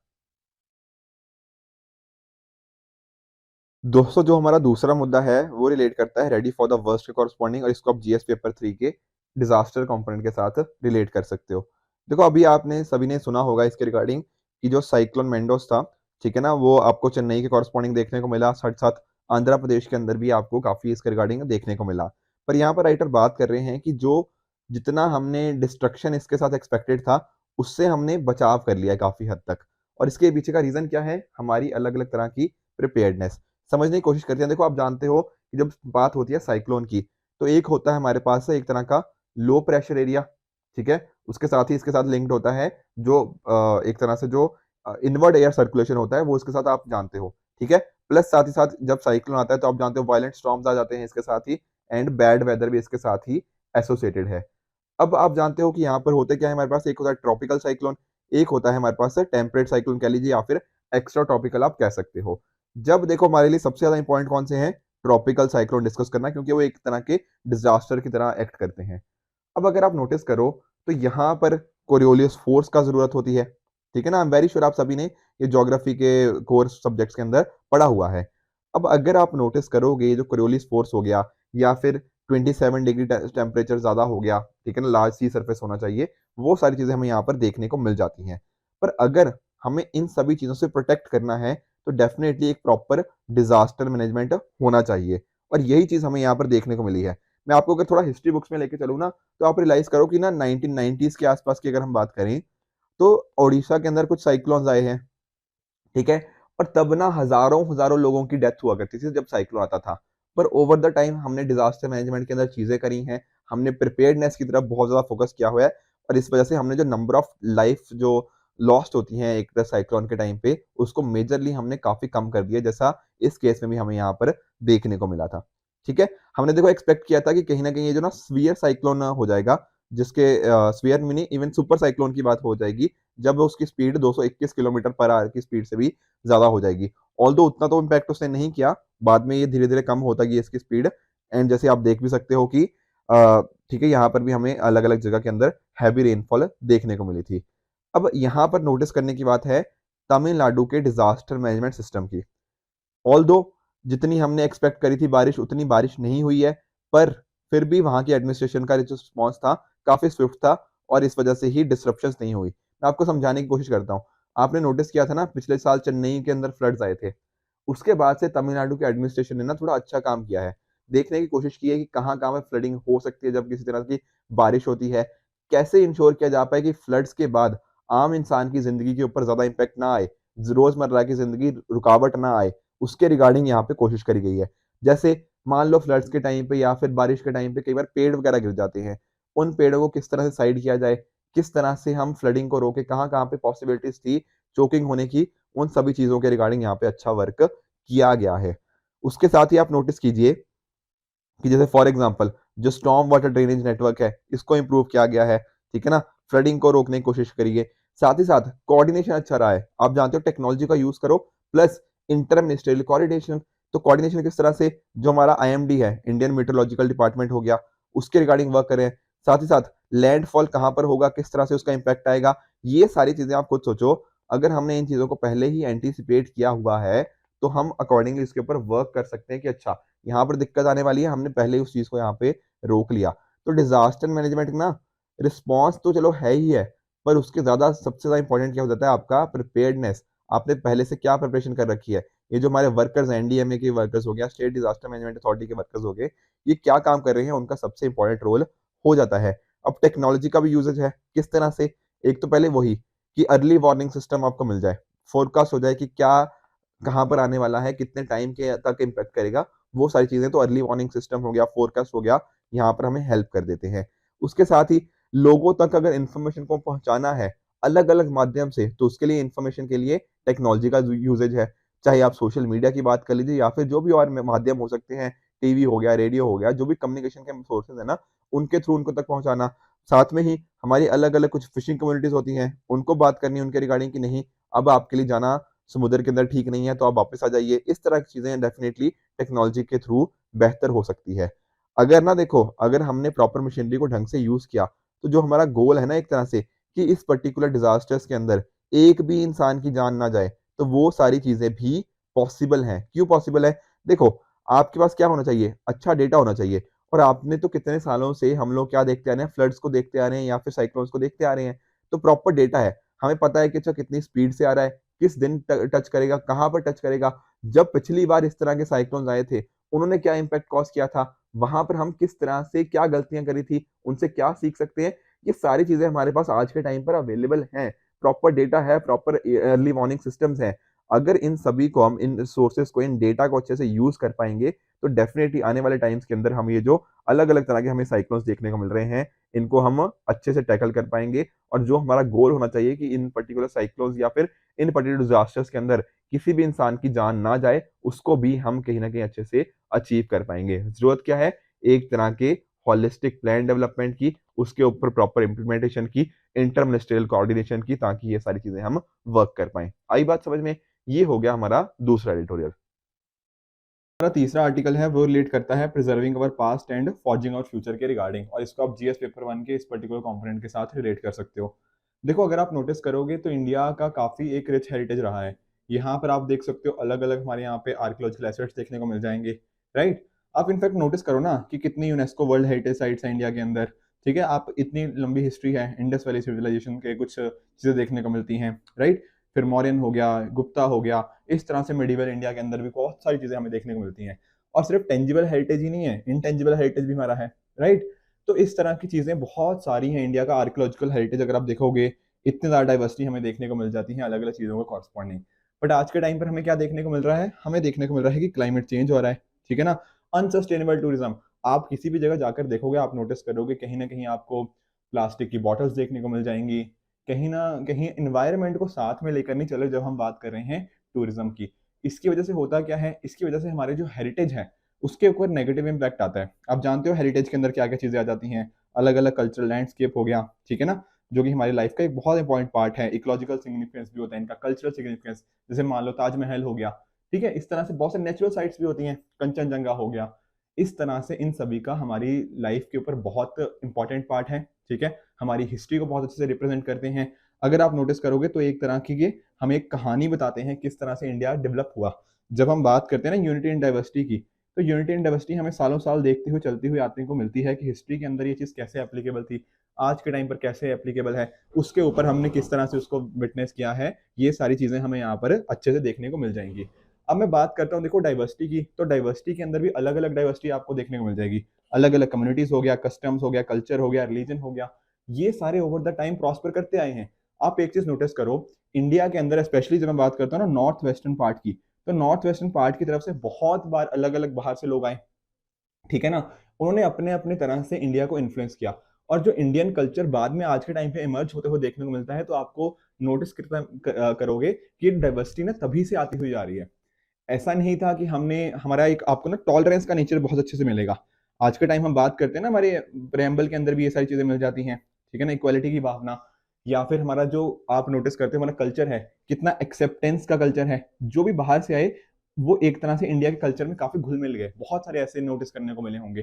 दोस्तों, जो हमारा दूसरा मुद्दा है वो रिलेट करता है रेडी फॉर द वर्स्ट के कॉरस्पॉन्डिंग, और इसको आप जीएस पेपर 3 के डिजास्टर कंपोनेंट के साथ रिलेट कर सकते हो। देखो, अभी आपने सभी ने सुना होगा इसके रिगार्डिंग कि जो साइक्लोन मेंडोस था, ठीक है ना, वो आपको चेन्नई के कॉरस्पॉन्डिंग देखने को मिला, साथ साथ आंध्र प्रदेश के अंदर भी आपको काफी इसके रिगार्डिंग देखने को मिला। पर यहाँ पर राइटर बात कर रहे हैं कि जो जितना हमने डिस्ट्रक्शन इसके साथ एक्सपेक्टेड था, उससे हमने बचाव कर लिया है काफी हद तक। और इसके पीछे का रीजन क्या है? हमारी अलग अलग तरह की प्रिपेयर्डनेस। समझने की कोशिश करते हैं। देखो, आप जानते हो कि जब बात होती है साइक्लोन की, तो एक होता है हमारे पास एक तरह का लो प्रेशर एरिया, ठीक है? उसके साथ ही इसके साथ लिंक्ड होता है जो एक तरह से जो इनवर्ड एयर सर्कुलेशन होता है, वो इसके साथ आप जानते हो, ठीक है? प्लस साथ ही साथ जब साइक्लोन आता है तो आप जानते हो वायलेंट स्टॉर्म्स आ जाते हैं इसके साथ ही, एंड बैड वेदर भी इसके साथ ही एसोसिएटेड है। अब आप जानते हो कि यहाँ पर होते क्या है हमारे पास, एक होता है ट्रॉपिकल साइक्लोन, एक होता है हमारे पास टेम्परेट साइक्लोन कह लीजिए, या फिर एक्स्ट्रा ट्रॉपिकल आप कह सकते हो। जब देखो हमारे लिए सबसे ज्यादा इंपॉर्टेंट कौन से हैं? ट्रॉपिकल साइक्लोन डिस्कस करना, क्योंकि वो एक तरह के डिजास्टर की तरह एक्ट करते हैं। अब अगर आप नोटिस करो तो यहाँ पर कोरियोलियस फोर्स का जरूरत होती है, ठीक है ना? आई एम वेरी श्योर आप सभी ने ये ज्योग्राफी के कोर्स सब्जेक्ट्स के अंदर पढ़ा हुआ है। अब अगर आप नोटिस करोगे, ये जो कोरियोलिस फोर्स हो गया, या फिर 27 डिग्री टेम्परेचर ज्यादा हो गया, ठीक है ना, लार्ज सी सरफेस होना चाहिए, वो सारी चीजें हमें यहाँ पर देखने को मिल जाती हैं। पर अगर हमें इन सभी चीजों से प्रोटेक्ट करना है तो डेफिनेटली एक प्रॉपर डिजास्टर मैनेजमेंट होना चाहिए, और यही चीज हमें यहाँ पर देखने को मिली है। मैं आपको अगर थोड़ा हिस्ट्री बुक्स में लेके चलूँ ना, तो आप रियलाइज करो कि ना 1990s के आसपास की अगर हम बात करें, तो ओडिशा के अंदर कुछ साइक्लोन्स आए हैं, ठीक है? और तब ना हजारों हजारों लोगों की डेथ हुआ करती थी जब साइक्लोन आता था। पर ओवर द टाइम हमने डिजास्टर मैनेजमेंट के अंदर चीजें करी हैं, हमने प्रिपेयर्डनेस की तरफ बहुत ज्यादा फोकस किया हुआ है, और इस वजह से हमने जो नंबर ऑफ लाइफ जो लॉस्ट होती हैं एक साइक्लोन के टाइम पे, उसको मेजरली हमने काफी कम कर दिया, जैसा इस केस में भी हमें यहाँ पर देखने को मिला था। ठीक है, हमने देखो एक्सपेक्ट किया था कि कहीं ना कहीं ये जो ना स्फीयर साइक्लोन हो जाएगा, जिसके स्फीयर में नहीं, इवन सुपर साइक्लोन की बात हो जाएगी जब उसकी स्पीड 221 किलोमीटर पर आवर की स्पीड से भी ज़्यादा हो जाएगी। ऑल्दो उतना तो इम्पैक्ट उसने नहीं किया, बाद में ये धीरे-धीरे कम होता गई इसकी स्पीड। एंड जैसे आप देख भी सकते हो कि ठीक है, यहाँ पर भी हमें अलग-अलग जगह के अंदर हैवी रेनफॉल देखने को मिली थी। अब यहाँ पर नोटिस करने की बात है तमिलनाडु के डिज़ास्टर मैनेजमेंट सिस्टम की। ऑल्दो जितनी हमने एक्सपेक्ट करी थी बारिश, उतनी बारिश नहीं हुई है, पर फिर भी वहाँ की एडमिनिस्ट्रेशन का जो रिस्पॉन्स था, काफ़ी स्विफ्ट था और इस वजह से ही डिसरप्शंस नहीं हुई। मैं आपको समझाने की कोशिश करता हूँ। आपने नोटिस किया था ना पिछले साल चेन्नई के अंदर फ्लड्स आए थे। उसके बाद से तमिलनाडु के एडमिनिस्ट्रेशन ने ना थोड़ा अच्छा काम किया है। देखने की कोशिश की है कि कहाँ-कहाँ पे फ्लडिंग हो सकती है जब किसी तरह की बारिश होती है। कैसे इंश्योर किया जा पाए कि फ्लड्स के बाद आम इंसान की ज़िंदगी के ऊपर ज़्यादा इम्पैक्ट ना आए, रोज़मर्रा की ज़िंदगी रुकावट ना आए, उसके रिगार्डिंग यहाँ पे कोशिश करी गई है। जैसे मान लो फ्लड्स के टाइम पे या फिर बारिश के टाइम पे कई बार पेड़ वगैरह गिर जाते हैं। उन पेड़ों को किस तरह से साइड किया जाए, किस तरह से हम फ्लडिंग को रोकें, कहाँ-कहाँ पे पॉसिबिलिटीज़ थी चोकिंग होने की, उन सभी चीज़ों के रिगार्डिंग यहाँ पे अच्छा वर्क किया गया है। उसके साथ ही आप नोटिस कीजिए कि जैसे फॉर एग्जांपल जो स्टॉर्म वाटर ड्रेनेज नेटवर्क है, इसको इम्प्रूव किया गया है, ठीक है ना? फ्लडिंग को रोकने की कोशिश करी है। साथ ही साथ कोऑर्डिनेशन अच्छा रहा है। आप जानते हो टेक्नोलॉजी का यूज़ करो प्लस इंटर मिनिस्ट्रियल कोऑर्डिनेशन। तो कोऑर्डिनेशन किस तरह से जो हमारा आईएमडी है, इंडियन मेट्रोलॉजिकल डिपार्टमेंट हो गया, उसके रिगार्डिंग वर्क करें। साथ ही साथ लैंडफॉल कहाँ पर होगा, किस तरह से उसका इम्पैक्ट आएगा, ये सारी चीज़ें आप खुद सोचो। अगर हमने इन चीज़ों को पहले ही एंटीसिपेट किया हुआ है, तो हम अकॉर्डिंगली इसके ऊपर वर्क कर सकते हैं कि अच्छा यहाँ पर दिक्कत आने वाली है, हमने पहले ही उस चीज़ को यहाँ पे रोक लिया। तो डिज़ास्टर मैनेजमेंट ना रिस्पॉन्स तो चलो है ही है, पर उसके ज़्यादा सबसे ज़्यादा इम्पोर्टेंट क्या हो जाता है आपका प्रिपेयर्डनेस। आपने पहले से क्या प्रिपरेशन कर रखी है? ये जो हमारे वर्कर्स हैं, एनडीएमए के वर्कर्स हो गया, स्टेट डिज़ास्टर मैनेजमेंट अथॉरिटी के वर्कर्स हो गए, ये क्या काम कर रहे हैं, उनका सबसे इम्पोर्टेंट रोल हो जाता है। अब टेक्नोलॉजी का भी यूसेज है, किस तरह से? एक तो पहले वही कि अर्ली वार्निंग सिस्टम आपको मिल जाए, फोरकास्ट हो जाए कि क्या कहाँ पर आने वाला है, कितने टाइम के तक इम्पैक्ट करेगा, वो सारी चीज़ें तो अर्ली वार्निंग सिस्टम हो गया, फोरकास्ट हो गया, यहाँ पर हमें हेल्प कर देते हैं। उसके साथ ही लोगों तक अगर इन्फॉर्मेशन को पहुँचाना है, अलग-अलग माध्यम से, तो उसके लिए इन्फॉर्मेशन के लिए टेक्नोलॉजी का यूसेज है। चाहे आप सोशल मीडिया की बात कर लीजिए या फिर जो भी और माध्यम हो सकते हैं, टीवी हो गया, रेडियो हो गया, जो भी कम्युनिकेशन के सोर्सेज़ हैं ना, उनके थ्रू उनको तक पहुँचाना। साथ में ही हमारी अलग-अलग कुछ फिशिंग कम्युनिटीज़ होती हैं, उनको बात करनी है उनके रिगार्डिंग कि नहीं, अब आपके लिए जाना समुद्र के अंदर ठीक नहीं है, तो आप वापस आ जाइए। इस तरह की चीज़ें डेफ़िनेटली टेक्नोलॉजी के थ्रू बेहतर हो सकती है। अगर ना देखो, अगर हमने प्रॉपर मशीनरी को ढंग से यूज़ किया, तो जो हमारा गोल है ना एक तरह से कि इस पर्टिकुलर डिज़ास्टर्स के अंदर एक भी इंसान की जान ना जाए, तो वो सारी चीज़ें भी पॉसिबल हैं। क्यों पॉसिबल है? देखो, आपके पास क्या होना चाहिए? अच्छा डेटा होना चाहिए और आपने तो कितने सालों से हम लोग क्या देखते आ रहे हैं, फ्लड्स को देखते आ रहे हैं या फिर साइक्लोन्स को देखते आ रहे हैं। तो प्रॉपर डेटा है। हमें पता है कि अच्छा कितनी स्पीड से आ रहा है, किस दिन टच करेगा, कहाँ पर टच करेगा। जब पिछली बार इस तरह के साइक्लोन्स आए थे, उन्होंने क्या इम्पैक्ट कॉज़ किया था, वहाँ पर हम किस तरह से क्या गलतियाँ करी थी, उनसे क्या सीख सकते हैं, ये सारी चीज़ें हमारे पास आज के टाइम पर अवेलेबल हैं। प्रॉपर डेटा है, प्रॉपर अर्ली वार्निंग सिस्टम्स हैं। अगर इन सभी को हम इन सोर्सेज़ को, इन डेटा को अच्छे से यूज़ कर पाएँगे, तो डेफ़िनिटली आने वाले टाइम्स के अंदर हम ये जो अलग-अलग तरह के हमें साइक्लोन्स देखने को मिल रहे हैं, इनको हम अच्छे से टैकल कर पाएँगे और जो हमारा गोल होना चाहिए कि इन पर्टिकुलर साइक्लोन्स या फिर इन पर्टिकुलर डिज़ास्टर्स के अंदर किसी भी इंसान की जान ना जाए, उसको भी हम कहीं न कहीं अच्छे से अचीव कर पाएँगे। ज़रूरत क्या है? एक तरह के होलिस्टिक प्लान डेवलपमेंट की, उसके ऊपर प्रॉपर इम्प्लीमेंटेशन की, इंटर मिनिस्ट्रियल कोऑर्डिनेशन की, ताकि ये सारी चीज़ें हम वर्क कर पाएँ। आई बात समझ में? ये हो गया हमारा दूसरा एडिटोरियल। हमारा तीसरा आर्टिकल है वो रिलेट करता है preserving our past and forging our future के रिगार्डिंग, और इसको आप जीएस पेपर 1 के इस पर्टिकुलर कंपोनेंट के साथ रिलेट कर सकते हो। देखो, अगर आप नोटिस करोगे तो इंडिया का काफ़ी एक रिच हेरिटेज रहा है। यहाँ पर आप देख सकते हो अलग-अलग हमारे यहाँ पे आर्कियोलॉजिकल एसेट्स देखने को मिल जाएँगे, राइट? आप इनफैक्ट नोटिस करो ना कि कितनी यूनेस्को वर्ल्ड हेरिटेज साइट्स हैं इंडिया के अंदर, ठीक है? आप इतनी लंबी हिस्ट्री है, इंडस वैली सिविलाइजेशन के कुछ चीज़ें देखने को मिलती हैं, राइट? फिर मौर्यन हो गया, गुप्ता हो गया, इस तरह से मिडीवल इंडिया के अंदर भी बहुत सारी चीज़ें हमें देखने को मिलती हैं। और सिर्फ टेंजिबल हेरिटेज ही नहीं है, इनटेंजिबल हेरिटेज भी हमारा है, राइट? तो इस तरह की चीज़ें बहुत सारी हैं। इंडिया का आर्कियोलॉजिकल हेरिटेज अगर आप देखोगे, इतनी ज़्यादा डाइवर्सिटी हमें देखने को मिल जाती है अलग-अलग चीज़ों को कॉरस्पॉन्डिंग। बट आज के टाइम पर हमें क्या देखने को मिल रहा है? हमें देखने को मिल रहा है कि क्लाइमेट चेंज हो रहा है, ठीक है ना? अनसस्टेनेबल टूरिज्म, आप किसी भी जगह जाकर देखोगे, आप नोटिस करोगे कहीं न कहीं आपको प्लास्टिक की बॉटल्स देखने को मिल जाएँगी। कहीं न कहीं एनवायरनमेंट को साथ में लेकर नहीं चल रहे जब हम बात कर रहे हैं टूरिज्म की। इसकी वजह से होता क्या है? इसकी वजह से हमारे जो हेरिटेज है, उसके ऊपर नेगेटिव इम्पैक्ट आता है। आप जानते हो हेरिटेज के अंदर क्या-क्या चीज़ें आ जाती हैं? अलग अलग कल्चरल लैंडस्केप हो गया, ठीक है ना, जो कि हमारी लाइफ का एक बहुत इंपॉर्टेंट पार्ट है। इकोलॉजिकल सिग्निफिकेंस भी होता है इनका, कल्चरल सिग्निफिकेंस, जैसे मान लो ताजमहल हो गया, ठीक है, इस तरह से बहुत से नेचुरल साइट्स भी होती हैं, कंचनजंगा हो गया। इस तरह से इन सभी का हमारी लाइफ के ऊपर बहुत इंपॉर्टेंट पार्ट है, ठीक है, हमारी हिस्ट्री को बहुत अच्छे से रिप्रेजेंट करते हैं। अगर आप नोटिस करोगे तो एक तरह की ये हमें एक कहानी बताते हैं किस तरह से इंडिया डेवलप हुआ। जब हम बात करते हैं ना यूनिटी एंड डाइवर्सिटी की, तो यूनिटी एंड डाइवर्सिटी हमें सालों साल देखते हुए चलती हुई आने को मिलती है कि हिस्ट्री के अंदर ये चीज़ कैसे एप्लीकेबल थी, आज के टाइम पर कैसे एप्लीकेबल है, उसके ऊपर हमने किस तरह से उसको विटनेस किया है, ये सारी चीज़ें हमें यहाँ पर अच्छे से देखने को मिल जाएंगी। अब मैं बात करता हूँ देखो डाइवर्सिटी की, तो डाइवर्सिटी के अंदर भी अलग अलग डाइवर्सिटी आपको देखने को मिल जाएगी। अलग अलग कम्युनिटीज हो गया, कस्टम्स हो गया, कल्चर हो गया, रिलीजन हो गया, ये सारे ओवर द टाइम प्रॉस्पर करते आए हैं। आप एक चीज नोटिस करो, इंडिया के अंदर स्पेशली जब मैं बात करता हूँ ना नॉर्थ वेस्टर्न पार्ट की, तो नॉर्थ वेस्टर्न पार्ट की तरफ से बहुत बार अलग अलग बाहर से लोग आए, ठीक है ना, उन्होंने अपने अपने तरह से इंडिया को इन्फ्लुएंस किया। और जो इंडियन कल्चर बाद में आज के टाइम पे इमर्ज होते हुए देखने को मिलता है, तो आपको नोटिस करोगे कि डाइवर्सिटी ना तभी से आती हुई जा रही है। ऐसा नहीं था कि हमने हमारा एक आपको ना टॉलरेंस का नेचर बहुत अच्छे से मिलेगा। आज के टाइम हम बात करते हैं ना, हमारे प्रेम्बल के अंदर भी ये सारी चीजें मिल जाती हैं, ठीक है ना, इक्वालिटी की भावना, या फिर हमारा जो आप नोटिस करते हो हमारा कल्चर है, कितना एक्सेप्टेंस का कल्चर है। जो भी बाहर से आए वो एक तरह से इंडिया के कल्चर में काफी घुल मिल गए, बहुत सारे ऐसे नोटिस करने को मिले होंगे,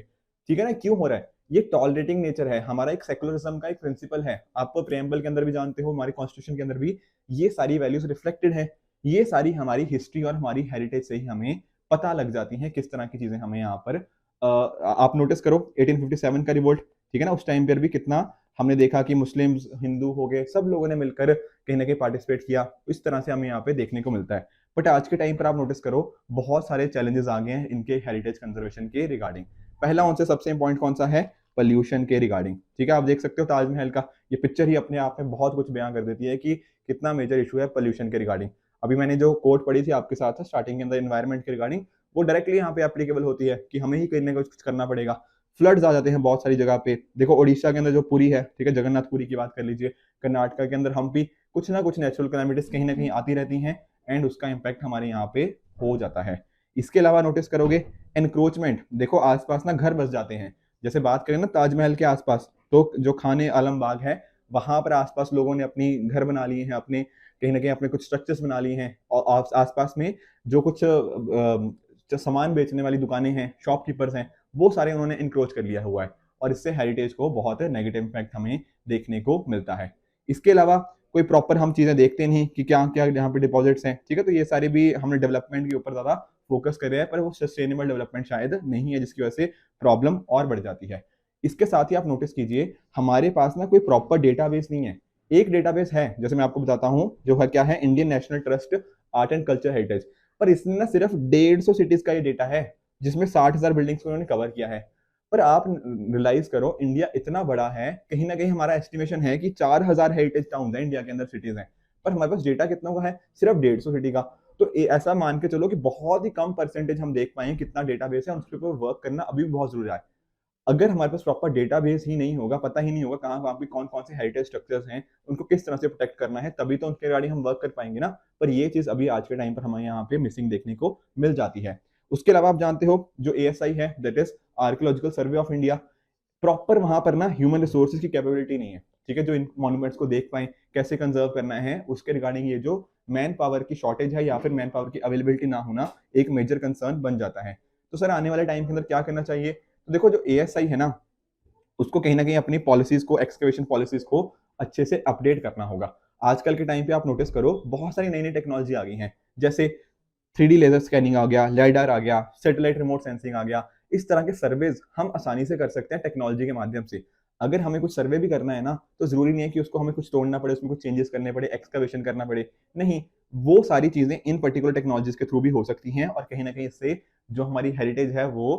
ठीक है ना। क्यों हो रहा है? ये टॉलरेटिंग नेचर है हमारा, एक सेकुलरिज्म का एक प्रिंसिपल है। आप प्रेम्बल के अंदर भी जानते हो, हमारे कॉन्स्टिट्यूशन के अंदर भी ये सारी वैल्यूज रिफ्लेक्टेड है। ये सारी हमारी हिस्ट्री और हमारी हेरिटेज से ही हमें पता लग जाती हैं किस तरह की चीजें हमें यहाँ पर आप नोटिस करो 1857 का रिवोल्ट, ठीक है ना, उस टाइम पर भी कितना हमने देखा कि मुस्लिम्स, हिंदू हो गए, सब लोगों ने मिलकर कहीं ना कहीं पार्टिसिपेट किया। इस तरह से हमें यहाँ पे देखने को मिलता है। बट आज के टाइम पर आप नोटिस करो बहुत सारे चैलेंजेस आ गए हैं इनके हेरिटेज कंजर्वेशन के रिगार्डिंग। पहला उनसे सबसे इंपॉर्टेंट कौन सा है? पोल्यूशन के रिगार्डिंग, ठीक है। आप देख सकते हो ताजमहल का ये पिक्चर ही अपने आप में बहुत कुछ बयां कर देती है कि कितना मेजर इशू है पोल्यूशन के रिगार्डिंग। अभी मैंने जो कोट पढ़ी थी आपके साथ स्टार्टिंग के अंदर एनवायरनमेंट के रिगार्डिंग, वो डायरेक्टली यहाँ पे एप्लीकेबल होती है कि हमें ही कहीं ना कुछ करना पड़ेगा। फ्लड्स आ जाते हैं बहुत सारी जगह पे, देखो ओडिशा के अंदर जो पुरी है, ठीक है, जगन्नाथपुरी की बात कर लीजिए, कर्नाटका के अंदर हम्पी, कुछ ना कुछ नेचुरल कैलामिटीज कहीं ना कहीं आती रहती हैं एंड उसका इम्पैक्ट हमारे यहाँ पे हो जाता है। इसके अलावा नोटिस करोगे एनक्रोचमेंट, देखो आसपास ना घर बस जाते हैं। जैसे बात करें ना ताजमहल के आसपास, तो जो खाने आलम बाग है वहां पर आसपास लोगों ने अपनी घर बना लिए हैं, अपने कहीं ना कहीं अपने कुछ स्ट्रक्चर्स बना लिए हैं, और आसपास में जो कुछ जो सामान बेचने वाली दुकानें हैं, शॉपकीपर्स हैं, वो सारे उन्होंने इंक्रोच कर लिया हुआ है और इससे हेरिटेज को बहुत नेगेटिव इम्पैक्ट हमें देखने को मिलता है। इसके अलावा कोई प्रॉपर हम चीजें देखते नहीं कि क्या क्या यहाँ पे डिपॉजिट्स हैं, ठीक है, तो ये सारे भी हमने डेवलपमेंट के ऊपर ज्यादा फोकस कर रहे हैं, पर वो सस्टेनेबल डेवलपमेंट शायद नहीं है, जिसकी वजह से प्रॉब्लम और बढ़ जाती है। इसके साथ ही आप नोटिस कीजिए हमारे पास ना कोई प्रॉपर डेटाबेस नहीं है। एक डेटाबेस है, जैसे मैं आपको बताता हूँ, जो है क्या है, Indian national trust art and culture heritage, पर इसने ना सिर्फ 150 सिटीज का ये डेटा है, जिसमें 60,000 बिल्डिंग्स को उन्होंने कवर किया है। पर आप रियलाइज करो इंडिया इतना बड़ा है, कहीं ना कहीं हमारा एस्टिमेशन है कि 4,000 हेरिटेज टाउन है इंडिया के अंदर, सिटीज हैं, पर हमारे पास डेटा कितना का है? सिर्फ 150 सिटी का। तो ऐसा मान के चलो कि बहुत ही कम परसेंटेज हम देख पाए कितना डेटाबेस है, उसके ऊपर वर्क करना अभी भी बहुत जरूरी है। अगर हमारे पास प्रॉपर डेटाबेस ही नहीं होगा, पता ही नहीं होगा कहाँ कहाँ पे कौन कौन से हेरिटेज स्ट्रक्चर्स हैं, उनको किस तरह से प्रोटेक्ट करना है, तभी तो उनके रिगार्डिंग हम वर्क कर पाएंगे ना। पर ये चीज अभी आज के टाइम पर हमें यहाँ पे मिसिंग देखने को मिल जाती है। उसके अलावा आप जानते हो जो ASI है, that is archaeological survey of India, proper वहां पर ना ह्यूमन रिसोर्सेज की कैपेबिलिटी नहीं है, ठीक है, जो इन मॉन्यूमेंट्स को देख पाए, कैसे कंजर्व करना है, उसके रिगार्डिंग ये जो मैन पावर की शॉर्टेज है या फिर मैन पावर की अवेलेबिलिटी ना होना एक मेजर कंसर्न बन जाता है। तो सर आने वाले टाइम के अंदर क्या करना चाहिए? तो देखो जो ASI है ना, उसको कहीं ना कहीं अपनी पॉलिसीज को, एक्सकवेशन पॉलिसीज को अच्छे से अपडेट करना होगा। आजकल के टाइम पे आप नोटिस करो बहुत सारी नई नई टेक्नोलॉजी आ गई हैं, जैसे 3D लेजर स्कैनिंग आ गया, लाइडार आ गया, सैटेलाइट रिमोट सेंसिंग आ गया। इस तरह के सर्वेज हम आसानी से कर सकते हैं टेक्नोलॉजी के माध्यम से। अगर हमें कुछ सर्वे भी करना है ना, तो जरूरी नहीं है कि उसको हमें कुछ तोड़ना पड़े, उसमें कुछ चेंजेस करने पड़े, एक्सकवेशन करना पड़े, नहीं, वो सारी चीजें इन पर्टिकुलर टेक्नोलॉजीज के थ्रू भी हो सकती हैं और कहीं ना कहीं इससे जो हमारी हेरिटेज है वो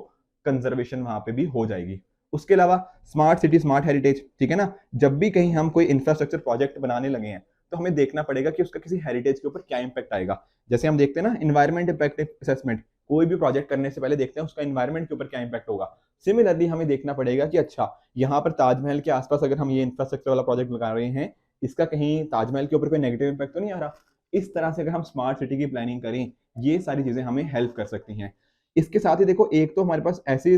कंजर्वेशन वहां पे भी हो जाएगी। उसके अलावा स्मार्ट सिटी, स्मार्ट हेरिटेज, ठीक है ना, जब भी कहीं हम कोई इंफ्रास्ट्रक्चर प्रोजेक्ट बनाने लगे हैं, तो हमें देखना पड़ेगा कि उसका किसी हेरिटेज के ऊपर क्या इंपैक्ट आएगा। जैसे हम देखते हैं ना एनवायरमेंट इंपैक्ट असेसमेंट, कोई भी प्रोजेक्ट करने से पहले देखते हैं उसका एनवायरमेंट के ऊपर क्या इंपैक्ट होगा। सिमिलरली हमें देखना पड़ेगा कि अच्छा, यहाँ पर ताजमहल के आसपास अगर हम ये इंफ्रास्ट्रक्चर वाला प्रोजेक्ट लगा रहे हैं, इसका कहीं ताजमहल के ऊपर कोई नेगेटिव इंपैक्ट तो नहीं आ रहा। इस तरह से अगर हम स्मार्ट सिटी की प्लानिंग करें, ये सारी चीजें हमें हेल्प कर सकती हैं। इसके साथ ही देखो, एक तो हमारे पास ऐसे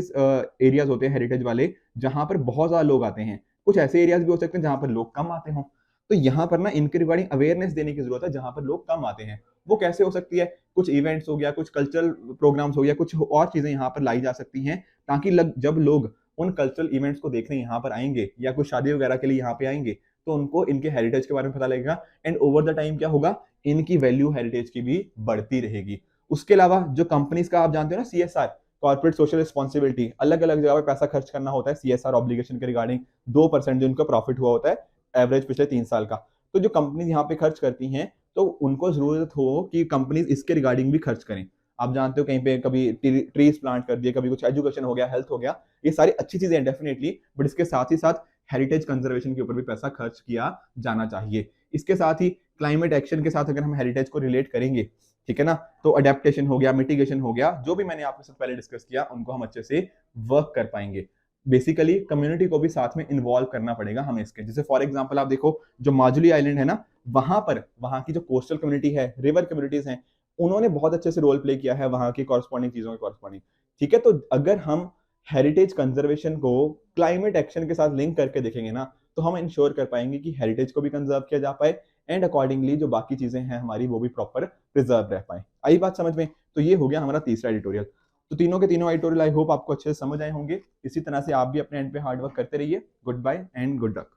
एरियाज होते हैं हेरिटेज वाले जहां पर बहुत ज्यादा लोग आते हैं, कुछ ऐसे एरियाज भी हो सकते हैं जहां पर लोग कम आते हों। तो यहाँ पर ना इनके रिगार्डिंग अवेयरनेस देने की जरूरत है जहां पर लोग कम आते हैं। वो कैसे हो सकती है? कुछ इवेंट्स हो गया, कुछ कल्चरल प्रोग्राम्स हो गया, कुछ और चीजें यहाँ पर लाई जा सकती हैं, ताकि जब लोग उन कल्चरल इवेंट्स को देखने यहाँ पर आएंगे या कुछ शादी वगैरह के लिए यहाँ पे आएंगे, तो उनको इनके हेरिटेज के बारे में पता लगेगा। एंड ओवर द टाइम क्या होगा, इनकी वैल्यू हेरिटेज की भी बढ़ती रहेगी। उसके अलावा जो कंपनीज का आप जानते हो ना, सीएसआर, कॉर्पोरेट सोशल रिस्पॉन्सिबिलिटी, अलग अलग जगह पे पैसा खर्च करना होता है सीएसआर ऑब्लिगेशन के रिगार्डिंग। 2% जो इनका प्रॉफिट हुआ होता है एवरेज पिछले 3 साल का। तो जो कंपनीज यहाँ पे खर्च करती हैं, तो उनको जरूरत हो कि कंपनीज इसके रिगार्डिंग भी खर्च करें। आप जानते हो कहीं पे कभी ट्रीज प्लांट कर दिए, कभी कुछ एजुकेशन हो गया, हेल्थ हो गया, ये सारी अच्छी चीजें हैं डेफिनेटली, बट इसके साथ ही साथ हेरिटेज कंजर्वेशन के ऊपर भी पैसा खर्च किया जाना चाहिए। इसके साथ ही क्लाइमेट एक्शन के साथ अगर हम हेरिटेज को रिलेट करेंगे, ठीक है ना, तो अडेप्टेशन हो गया, मिटिगेशन हो गया, जो भी मैंने आपके साथ पहले डिस्कस किया, उनको हम अच्छे से वर्क कर पाएंगे। बेसिकली कम्युनिटी को भी साथ में इन्वॉल्व करना पड़ेगा हमें इसके। जैसे फॉर एग्जांपल आप देखो, जो माजुली आइलैंड है ना, वहां पर वहां की जो कोस्टल कम्युनिटी है, रिवर कम्युनिटीज हैं, उन्होंने बहुत अच्छे से रोल प्ले किया है वहां की कॉरस्पॉन्डिंग चीजों के कॉरस्पॉन्डिंग। ठीक है, तो अगर हम हेरिटेज कंजर्वेशन को क्लाइमेट एक्शन के साथ लिंक करके देखेंगे ना, तो हम इंश्योर कर पाएंगे कि हेरिटेज को भी कंजर्व किया जा पाए, एंड अकॉर्डिंगली जो बाकी चीजें हैं हमारी, वो भी प्रॉपर प्रिजर्व रह पाए। आई बात समझ में? तो ये हो गया हमारा तीसरा एडिटोरियल। तो तीनों के तीनों एडिटोरियल आई होप आपको अच्छे से समझ आए होंगे। इसी तरह से आप भी अपने एंड पे हार्ड वर्क करते रहिए। Goodbye and good luck.